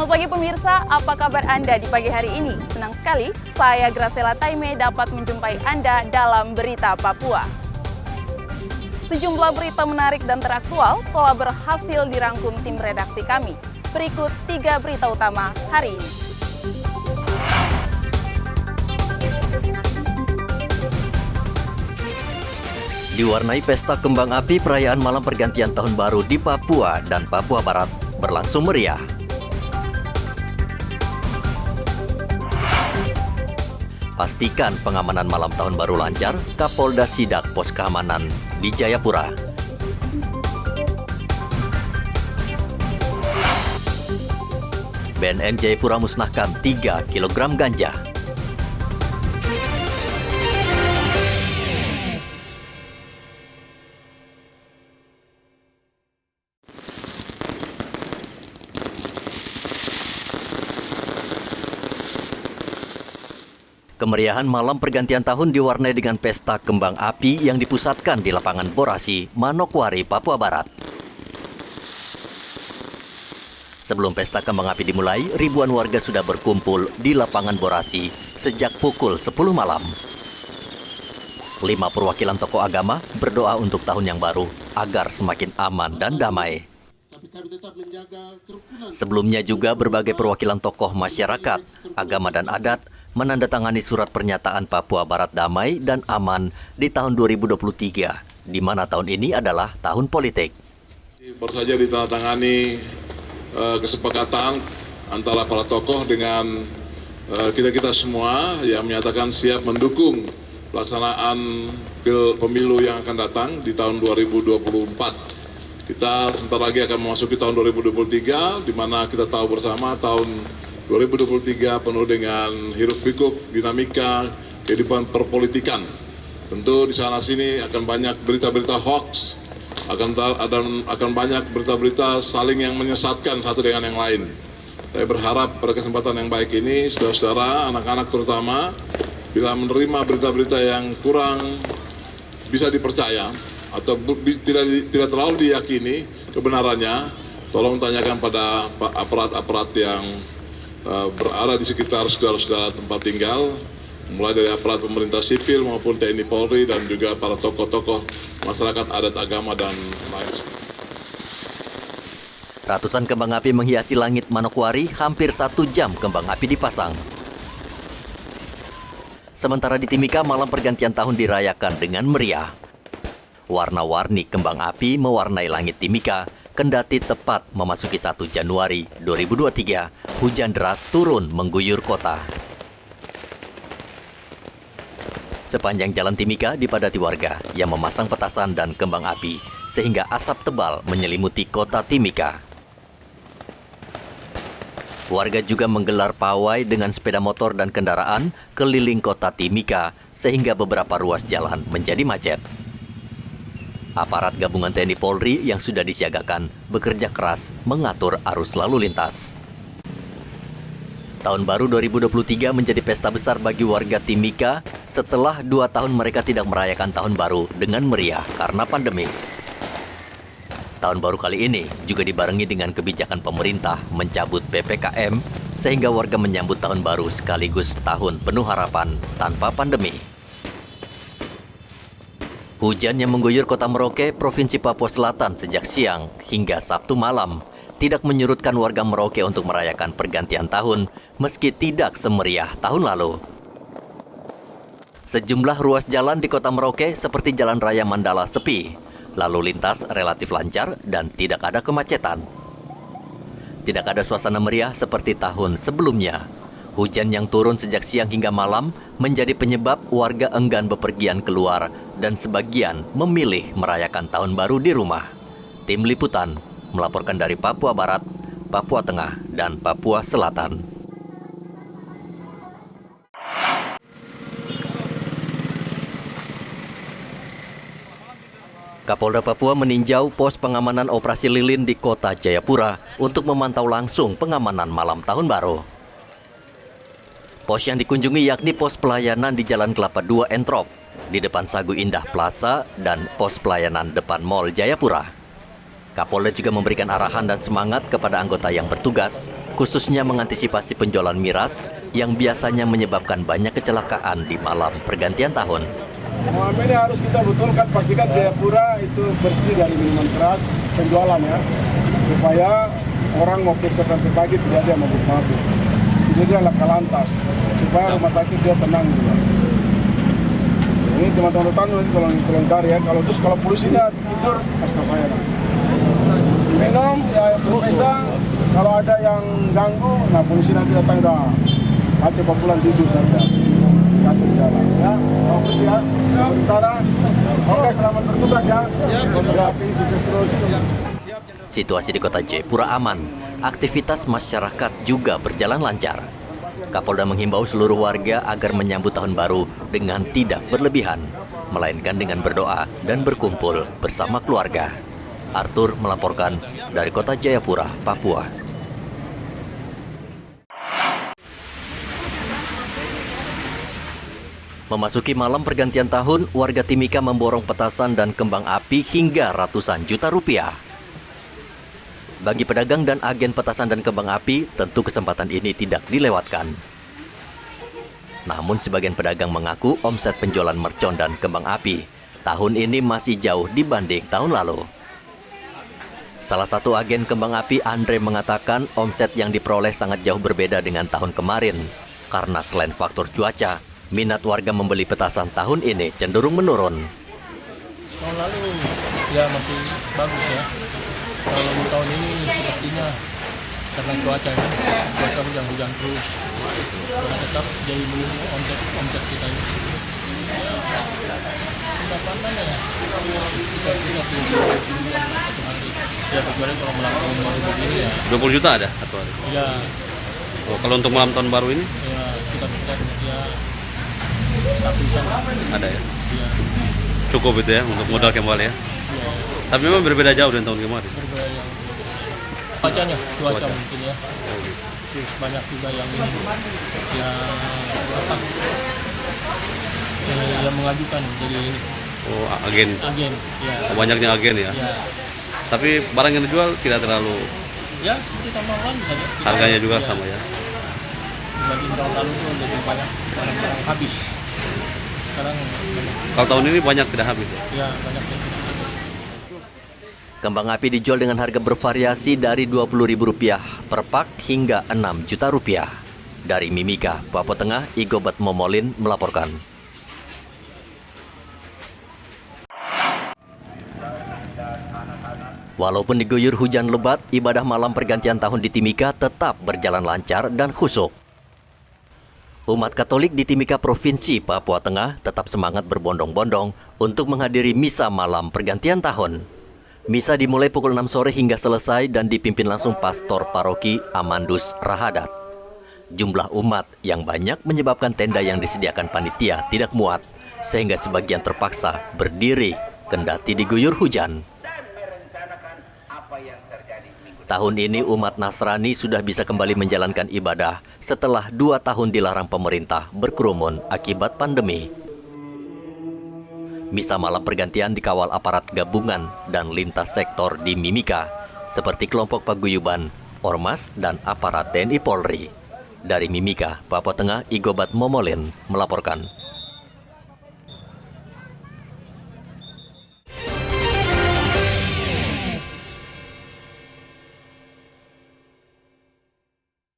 Selamat pagi pemirsa, apa kabar Anda di pagi hari ini? Senang sekali, saya Graciela Taime dapat menjumpai Anda dalam Berita Papua. Sejumlah berita menarik dan teraktual telah berhasil dirangkum tim redaksi kami. Berikut 3 berita utama hari ini. Diwarnai pesta kembang api, perayaan malam pergantian tahun baru di Papua dan Papua Barat berlangsung meriah. Pastikan pengamanan malam tahun baru lancar, Kapolda sidak pos keamanan di Jayapura. BNN Jayapura musnahkan 3 kg ganja. Kemeriahan malam pergantian tahun diwarnai dengan pesta kembang api yang dipusatkan di lapangan Borasi, Manokwari, Papua Barat. Sebelum pesta kembang api dimulai, ribuan warga sudah berkumpul di lapangan Borasi sejak pukul 10 malam. 5 perwakilan tokoh agama berdoa untuk tahun yang baru agar semakin aman dan damai. Sebelumnya juga berbagai perwakilan tokoh masyarakat, agama dan adat menandatangani surat pernyataan Papua Barat damai dan aman di tahun 2023, di mana tahun ini adalah tahun politik. Baru saja ditandatangani kesepakatan antara para tokoh dengan kita-kita semua yang menyatakan siap mendukung pelaksanaan pemilu yang akan datang di tahun 2024. Kita sebentar lagi akan memasuki tahun 2023, di mana kita tahu bersama tahun 2023 penuh dengan hiruk-pikuk, dinamika, kehidupan perpolitikan. Tentu di sana sini akan banyak berita-berita hoax, akan banyak berita-berita saling yang menyesatkan satu dengan yang lain. Saya berharap pada kesempatan yang baik ini, saudara-saudara, anak-anak terutama, bila menerima berita-berita yang kurang bisa dipercaya atau tidak terlalu diyakini kebenarannya, tolong tanyakan pada aparat-aparat yang berada di sekitar saudara-saudara tempat tinggal, mulai dari aparat pemerintah sipil maupun TNI Polri dan juga para tokoh-tokoh masyarakat adat agama dan lain sebagainya. Ratusan kembang api menghiasi langit Manokwari, hampir 1 jam kembang api dipasang. Sementara di Timika, malam pergantian tahun dirayakan dengan meriah. Warna-warni kembang api mewarnai langit Timika, kendati tepat memasuki 1 Januari 2023, hujan deras turun mengguyur kota. Sepanjang jalan Timika dipadati warga yang memasang petasan dan kembang api, sehingga asap tebal menyelimuti kota Timika. Warga juga menggelar pawai dengan sepeda motor dan kendaraan keliling kota Timika, sehingga beberapa ruas jalan menjadi macet. Aparat gabungan TNI Polri yang sudah disiagakan bekerja keras mengatur arus lalu lintas. Tahun baru 2023 menjadi pesta besar bagi warga Timika setelah 2 tahun mereka tidak merayakan tahun baru dengan meriah karena pandemi. Tahun baru kali ini juga dibarengi dengan kebijakan pemerintah mencabut PPKM sehingga warga menyambut tahun baru sekaligus tahun penuh harapan tanpa pandemi. Hujan yang mengguyur kota Merauke, Provinsi Papua Selatan sejak siang hingga Sabtu malam tidak menyurutkan warga Merauke untuk merayakan pergantian tahun meski tidak semeriah tahun lalu. Sejumlah ruas jalan di kota Merauke seperti Jalan Raya Mandala sepi, lalu lintas relatif lancar dan tidak ada kemacetan. Tidak ada suasana meriah seperti tahun sebelumnya. Hujan yang turun sejak siang hingga malam menjadi penyebab warga enggan bepergian keluar dan sebagian memilih merayakan tahun baru di rumah. Tim Liputan melaporkan dari Papua Barat, Papua Tengah, dan Papua Selatan. Kapolda Papua meninjau pos pengamanan operasi lilin di kota Jayapura untuk memantau langsung pengamanan malam tahun baru. Pos yang dikunjungi yakni pos pelayanan di Jalan Kelapa 2 Entrop, di depan Sagu Indah Plaza, dan pos pelayanan depan Mall Jayapura. Kapolda juga memberikan arahan dan semangat kepada anggota yang bertugas, khususnya mengantisipasi penjualan miras yang biasanya menyebabkan banyak kecelakaan di malam pergantian tahun. Ini harus kita betulkan, pastikan Jayapura itu bersih dari minuman keras, penjualannya, supaya orang mau periksa sampai pagi tidak ada mabuk-mabuk. Jadi dia laka lantas, supaya rumah sakit dia tenang juga. Ini teman-teman nanti tolong cari ya, kalau polisinya tidur, kasih tahu saya nanti. Minum, ya periksa, kalau ada yang ganggu, nah polisi nanti datang udah coba pulang tidur saja. Kacau jalan ya, polisi ya, sementara. Oke, selamat bertugas ya. Ya, sukses terus. Situasi di kota Jayapura aman, aktivitas masyarakat juga berjalan lancar. Kapolda menghimbau seluruh warga agar menyambut tahun baru dengan tidak berlebihan, melainkan dengan berdoa dan berkumpul bersama keluarga. Arthur melaporkan dari kota Jayapura, Papua. Memasuki malam pergantian tahun, warga Timika memborong petasan dan kembang api hingga ratusan juta rupiah. Bagi pedagang dan agen petasan dan kembang api, tentu kesempatan ini tidak dilewatkan. Namun sebagian pedagang mengaku omset penjualan mercon dan kembang api tahun ini masih jauh dibanding tahun lalu. Salah satu agen kembang api, Andre, mengatakan omset yang diperoleh sangat jauh berbeda dengan tahun kemarin. Karena selain faktor cuaca, minat warga membeli petasan tahun ini cenderung menurun. Tahun lalu ya masih bagus ya. Kalau tahun ini sepertinya karena cuaca hujan terus. Karena tetap jadi belum omset kita ini. Pendapatan ya. Ya kecuali kalau malam tahun baru begini ya. 20 juta ada satu hari? Ya. Oh, kalau untuk malam tahun baru ini? Ya kita ya 100-an. Ada ya? Ya. Cukup itu ya untuk modal kembali ya? Ya. Tapi memang berbeda jauh dengan tahun kemarin? Berbeda yang cuaca mungkin ya. Terus banyak juga yang ini yang mengajukan jadi ini. Oh, agen ya. Oh, banyaknya agen ya? Ya. Tapi barang yang dijual tidak terlalu Ya, seperti tambang lain saja. harganya juga sama ya? Dibanding tahun lalu itu lebih banyak barang-barang habis. Sekarang Kalau tahun ini banyak tidak habis ya? ya banyak yang Kembang api dijual dengan harga bervariasi dari Rp20.000 per pak hingga Rp6 juta. Dari Mimika, Papua Tengah, Igobat Momolin melaporkan. Walaupun diguyur hujan lebat, ibadah malam pergantian tahun di Timika tetap berjalan lancar dan khusyuk. Umat Katolik di Timika Provinsi Papua Tengah tetap semangat berbondong-bondong untuk menghadiri misa malam pergantian tahun. Misa dimulai pukul 6 sore hingga selesai dan dipimpin langsung Pastor Paroki Amandus Rahadat. Jumlah umat yang banyak menyebabkan tenda yang disediakan panitia tidak muat, sehingga sebagian terpaksa berdiri kendati diguyur hujan. Tahun ini umat Nasrani sudah bisa kembali menjalankan ibadah setelah 2 tahun dilarang pemerintah berkerumun akibat pandemi. Misa malam pergantian dikawal aparat gabungan dan lintas sektor di Mimika, seperti kelompok paguyuban, ormas, dan aparat TNI Polri. Dari Mimika, Papua Tengah, Igobat Momolin melaporkan.